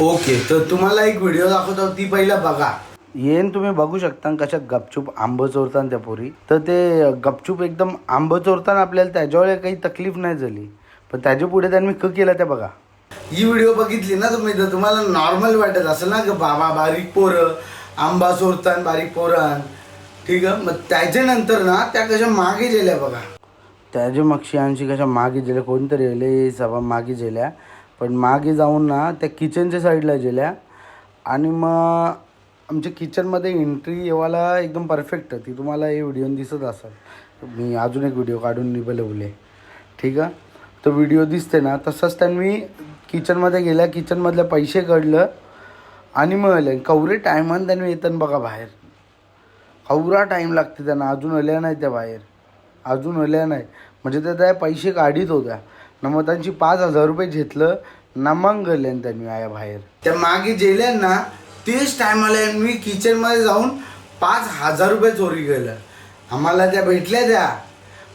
Okay, तर तुम्हाला एक व्हिडिओ दाखवतो, ती पहिला बघा. येन तुम्ही बघू शकता कशा गपचूप आंब चोरताना त्या पोरी. तर ते गपचूप एकदम आंब चोरताना आपल्याला त्याच्यावर काही तकलीफ नाही झाली, पण त्याच्या पुढे त्यांनी केलं ते बघा. ही व्हिडिओ बघितली ना तुम्ही तर तुम्हाला नॉर्मल वाटत असेल ना की बाबा बारीक पोरं आंबा चोरताना बारीक पोरण, ठीक आहे. मग त्याच्यानंतर ना त्या कशा मागे गेल्या बघा. त्याच्या मक्षियांशी कशा मागे गेल्या, कोणतरी गेले सभा मागे गेल्या, पण मागे जाऊन ना त्या किचनच्या साईडला गेल्या. आणि मग आमच्या किचनमध्ये एंट्री येवाला एकदम परफेक्ट ती तुम्हाला हे व्हिडिओ दिसत असेल. मी अजून एक व्हिडिओ काढून निघाले, ठीक आहे. तो व्हिडिओ दिसते ना तसंच त्यांनी किचनमध्ये गेल्या, किचनमधले पैसे काढलं आणि मग आले. कवरे टायमानं त्यांनी येतात बघा बाहेर, कवरा टाईम लागते त्यांना, अजून आल्या नाही त्या बाहेर, अजून आल्या नाही. म्हणजे त्या पैसे काढीत होत्या ना, मग त्यांची 5,000 रुपये घेतलं ना, मग गेल्या त्यांनी आया बाहेर. त्या मागे गेल्या ना तेच टायमाला मी किचनमध्ये जाऊन 5,000 रुपये चोरी केलं. आम्हाला त्या भेटल्या त्या,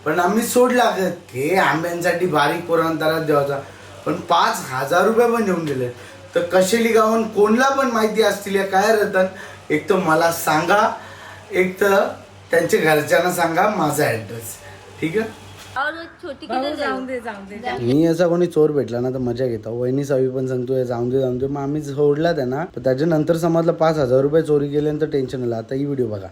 पण आम्ही सोडला हे आंब्यांसाठी बारीक पुरांतरात द्यायचा, पण 5,000 रुपये पण देऊन गेले. तर कशेली गावून कोणला पण माहिती असतील या काय रतन, एक तर मला सांगा, एक तर त्यांच्या घरच्यांना सांगा माझा ॲड्रेस, ठीक आहे. मी असा कोणी चोर भेटला ना तर मजा घेतो. वहिनी सावी पण सांगतोय जाऊन दे, मग आम्ही सोडला त्यांना. त्याच्यानंतर समजलं 5,000 रुपये चोरी केल्यानंतर टेन्शन आलं. आता ही व्हिडिओ बघा.